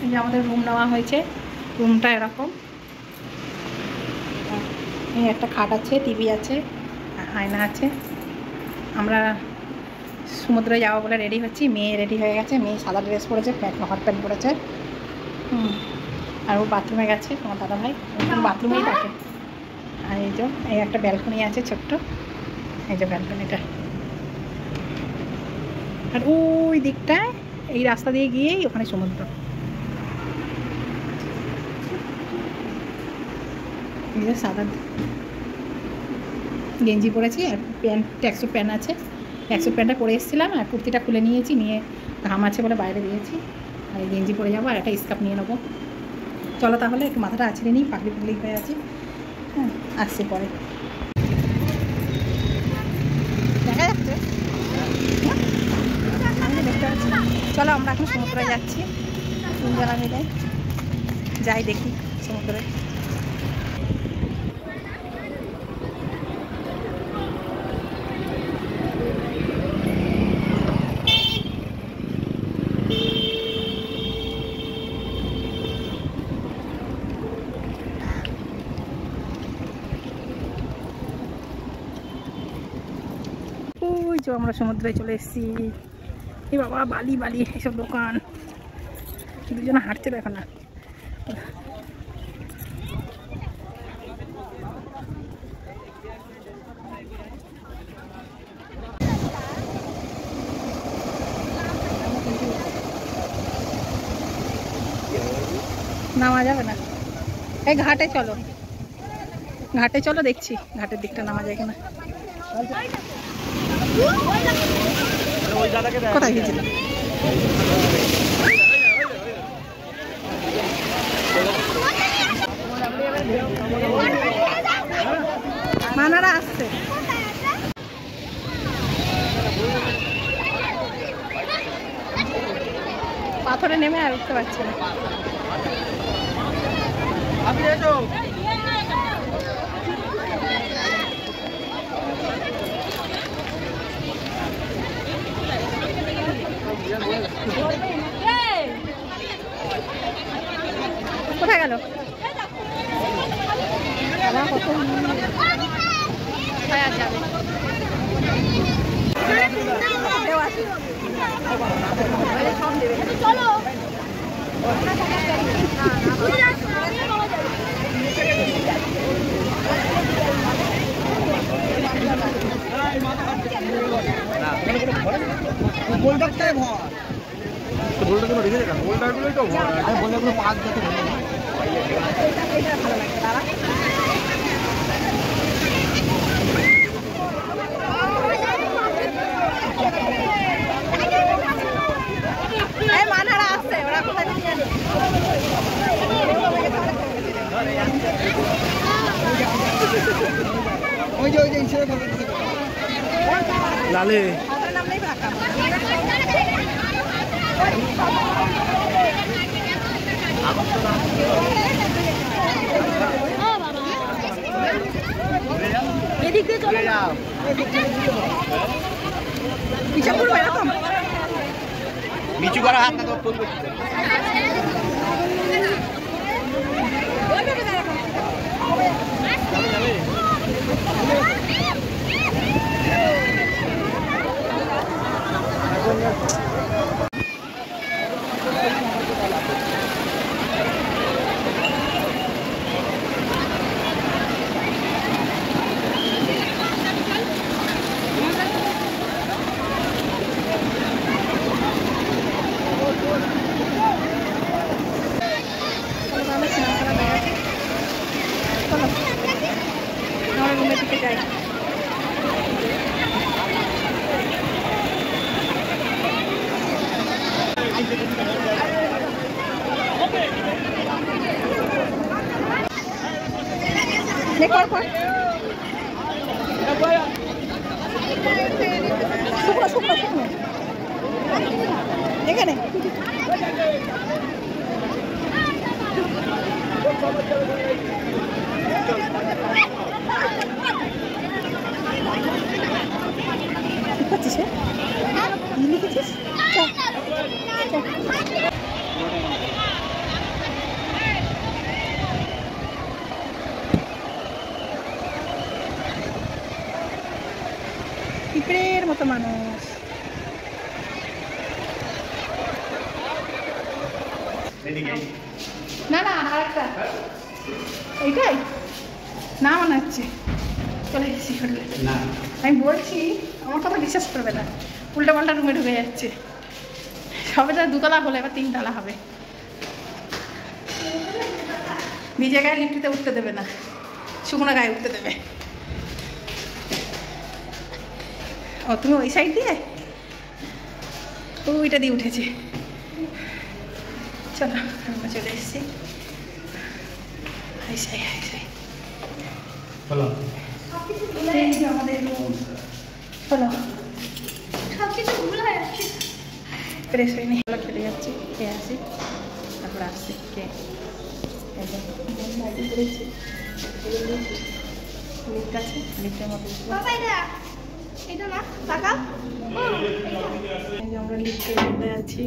এই যে আমাদের রুম নেওয়া হয়েছে, রুমটা এরকম। এই একটা খাট আছে, টিভি আছে, আয়না আছে। আমরা সমুদ্রে যাবো বলে রেডি হচ্ছি। মেয়ে রেডি হয়ে গেছে, মেয়ে সাদা ড্রেস পরেছে, হট প্যান্ট পরেছে। আর ও বাথরুমে গেছে, আমার দাদা ভাই বাথরুমেই থাকে। আর এই যে এই একটা ব্যালকনি আছে ছোট্ট, এই যে ব্যালকনিটা। আর ওই দিকটায় এই রাস্তা দিয়ে গিয়েই ওখানে সমুদ্র। এই যে সাদা গেঞ্জি পরেছি আর প্যান্ট, ট্যাক্সুট প্যান্ট আছে। ট্যাক্সুট প্যান্টটা পরে এসেছিলাম আর কুর্তিটা খুলে নিয়েছি, নিয়ে ঘাম আছে বলে বাইরে দিয়েছি। আর এই গেঞ্জি পরে যাবো আর একটা স্কার্ফ নিয়ে নেবো। চলো তাহলে একটু মাথাটা আছড়ে নিই, পাগলি পাগলি হয়ে আছে। হ্যাঁ, আসছে পরে দেখা যাচ্ছে। দেখতে পাচ্ছি। চলো আমরা এখন সমুদ্রে যাচ্ছি, তিনজনা মিলে যাই দেখি সমুদ্রে। ওই যে আমরা সমুদ্রে চলে এসেছি। এই বাবা, বালি বালি এসব দোকান, দুজনে হাঁটছে দেখো না। নামা যাবে না, এই ঘাটে চলো, ঘাটে চলো, দেখছি ঘাটের দিকটা নামা যায় কিনা। কোথায় গিয়েছিলাম? মানারা আসছে, পাথরে নেমে আর উঠতে পারছে না। কোথায় গেল? চলো গোলটাই ভর, গোলটা কেন রেখে দেখান, গোলটাগুলোই তো ভর। আমি বললে কোনো পাঁচ যাতে ভালো লাগে। দাঁড়া মানারা আসছে, ওরা কোথায় ওই যে লালে নামলেই ফাঁকা। এদিক দিয়ে চলে যাও, পিছন করবো এরকম নিচু করা হাত না তো তুলবে। শুকনো শুকনো শুকনো এখানে করছিস লিখেছিস। মানুষ। না না আরেকটা এইটাই না মনে হচ্ছে। চলে এসেছি হোটেলে। আমি বলছি আমার কথা বিশ্বাস করবে না, উল্টো পাল্টা রুমে ঢুকে যাচ্ছে। সবে তো 2তলা হলো, এবার 3তলা হবে। নিজে গায়ে লিফটিতে উঠতে দেবে না, শুকনো গায়ে উঠতে দেবে। ও তুমি ওই সাইড দিয়ে ওইটা দিয়ে উঠেছে। চলো আমরা চলে এসেছি। আমাদের রুম চলো, ফ্রেশ হয়নি, খেতে যাচ্ছি, খেয়ে আসি, তারপর আসছি খেয়ে। লিফট আছে, লিফটের মতো আমরা লিফটের মধ্যে আছি।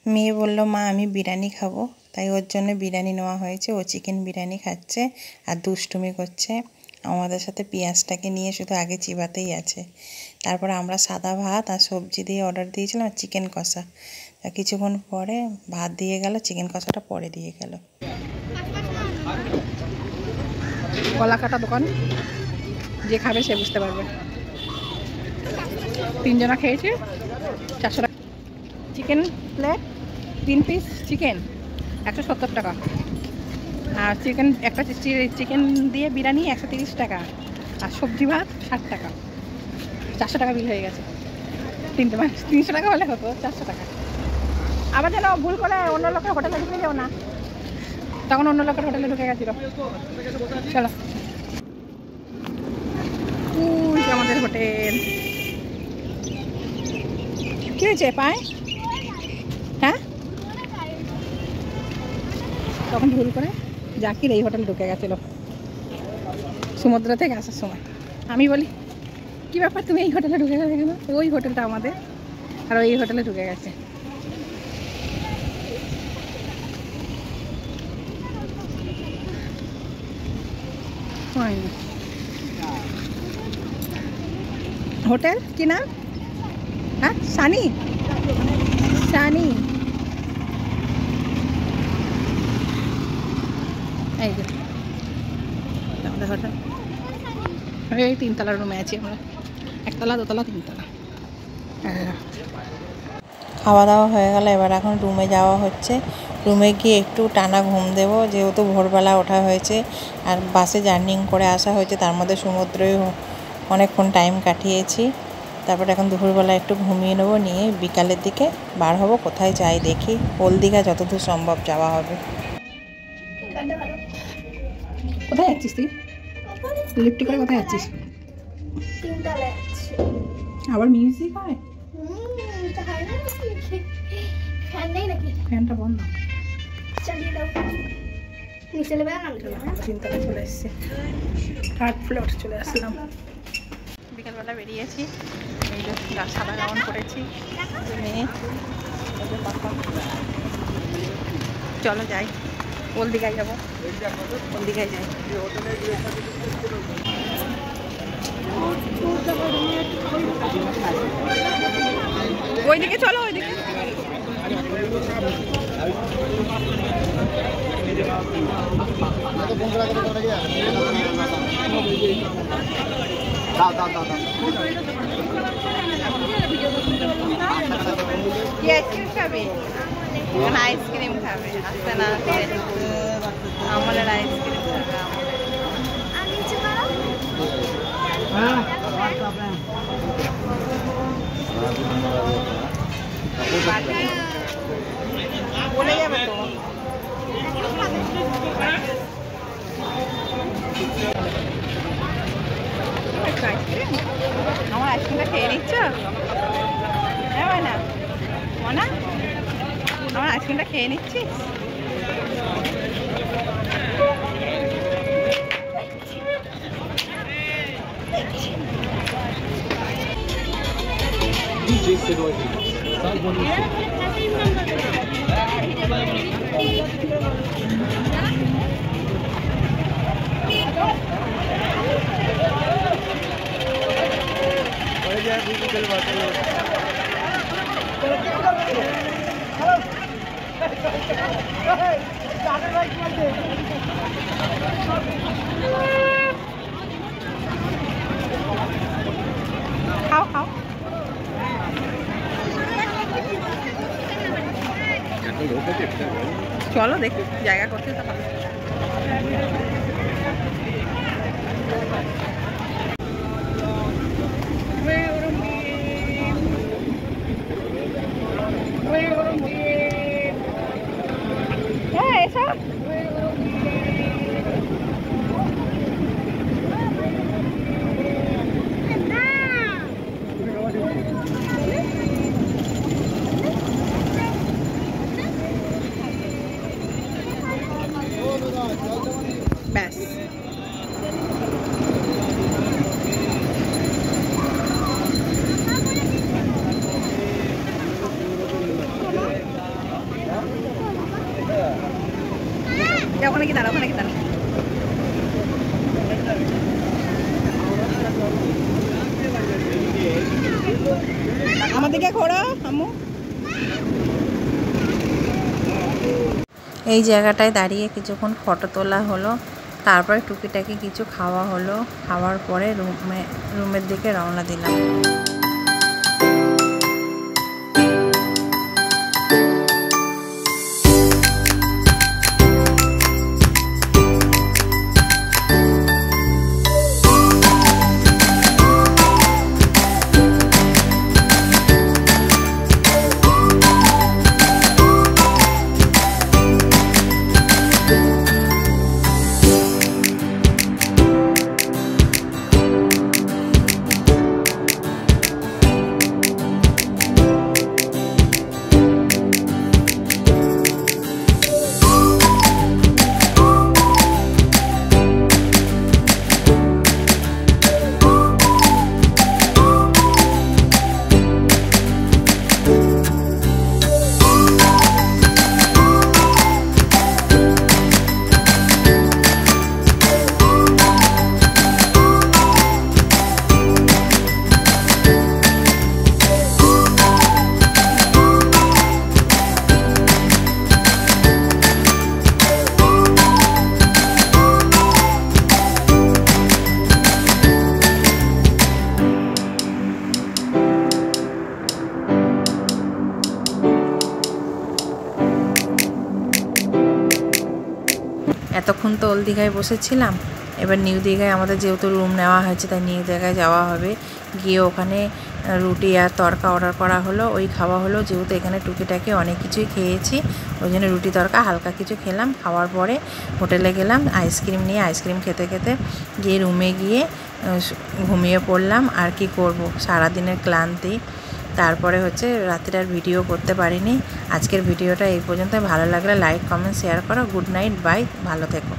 মেয়ে বলল মা আমি বিরিয়ানি খাবো, তাই ওর জন্য বিরিয়ানি নেওয়া হয়েছে। ও চিকেন বিরিয়ানি খাচ্ছে আর দুষ্টুমি করছে আমাদের সাথে। পেঁয়াজটাকে নিয়ে শুধু আগে চিবাতেই আছে। তারপরে আমরা সাদা ভাত আর সবজি দিয়ে অর্ডার দিয়েছিলাম, আর চিকেন কষা। তা কিছুক্ষণ পরে ভাত দিয়ে গেল, চিকেন কষাটা পরে দিয়ে গেল। কলা কাটা দোকান, যে খাবে সে বুঝতে পারবে। 3 জনা খেয়েছে, 400 টাকা। চিকেন প্লেট 3 পিস চিকেন 170 টাকা, আর চিকেন একটা চিকেন দিয়ে বিরিয়ানি 130 টাকা, আর সবজি ভাত 60 টাকা। 400 টাকা বিল হয়ে গেছে। 300 টাকা হলে হতো, 400 টাকা। আবার যেন ভুল করে অন্য লোকের হোটেলে ঢুকে যাও না, তখন অন্য লোকের হোটেলে ঢুকে গেছিল। চলো আমাদের হোটেল। কি হয়েছে পায়? হ্যাঁ তখন ভুল করে জাকির এই হোটেল ঢুকে গেছিল সমুদ্র থেকে আসার সময়। আমি বলি কি ব্যাপার তুমি এই হোটেলে ঢুকে গেলে কেন? ওই হোটেলটা আমাদের, আর ওই হোটেলে ঢুকে গেছে। হোটেল কি নাম? হ্যাঁ সানি, সানি। এই যে আমাদের হোটেল। এই 3তলার রুমে আছি আমরা, 1তলা 2তলা 3তলা। খাওয়া দাওয়া হয়ে গেল, এবার এখন রুমে যাওয়া হচ্ছে। রুমে গিয়ে একটু টানা ঘুম দেবো, যেহেতু ভোরবেলা ওঠা হয়েছে আর বাসে জার্নিং করে আসা হয়েছে, তার মধ্যে সমুদ্রেও অনেকক্ষণ টাইম কাটিয়েছি। তারপরে এখন দুপুরবেলা একটু ঘুমিয়ে নেবো, নিয়ে বিকালের দিকে বার হবো। কোথায় যাই দেখি, ওল্ড দীঘা যতদূর সম্ভব যাওয়া হবে। কোথায় যাচ্ছিস তুই? লিফট করে কোথায় যাচ্ছিস? আবার মিউজিক হয়? ফ্যানটা বন্ধ। 3তলা চলে এসেছি, 3rd ফ্লোর চলে আসলাম। বিকালবেলা বেরিয়েছি, এই যে সাদা গাউন করেছি মেয়ে। চলো যাই, ওল্ড দীঘায় যাবো, ওল্ড দীঘায় যাই। ওইদিকে চলো, ওইদিকে। কি আইসক্রিম খাবে? আইসক্রিম খাবে, আসতে না আমলের আইসক্রিম খাবে। বলে যাবে তো। আইসক্রিম, আমার আইসক্রিমটা খেয়ে নিচ্ছ? হ্যাঁ না মনা, আমার আইসক্রিমটা খেয়ে নিচ্ছিস? খাও খাও। চলো দেখি জায়গা করতে তো হবে। এসো ব্যাস। ওখানে কি দাঁড়া, ওখানে কি দাঁড়া। আমার দিকে ঘোরো আম্মু। এই জায়গাটায় দাঁড়িয়ে কিছুক্ষণ ফটো তোলা হলো, তারপরে টুকিটাকি কিছু খাওয়া হলো। খাওয়ার পরে রুমের দিকে রওনা দিলাম। এতক্ষণ তো ওল্ড দীঘায় বসেছিলাম, এবার নিউ দীঘায় আমাদের যেহেতু রুম নেওয়া হয়েছে তাই নিউ দীঘায় যাওয়া হবে। গিয়ে ওখানে রুটি আর তড়কা অর্ডার করা হলো, ওই খাওয়া হলো। যেহেতু এখানে টুকিটাকি অনেক কিছুই খেয়েছি, ওই জন্য রুটি তড়কা হালকা কিছু খেলাম। খাওয়ার পরে হোটেলে গেলাম আইসক্রিম নিয়ে। আইসক্রিম খেতে খেতে গিয়ে রুমে গিয়ে ঘুমিয়ে পড়লাম। আর কি করব, সারাদিনের ক্লান্তি। তারপরে হচ্ছে রাত্রে আর ভিডিও করতে পারিনি। আজকের ভিডিওটা এই পর্যন্ত। ভালো লাগলে লাইক কমেন্ট শেয়ার করো। গুড নাইট, বাই, ভালো থেকো।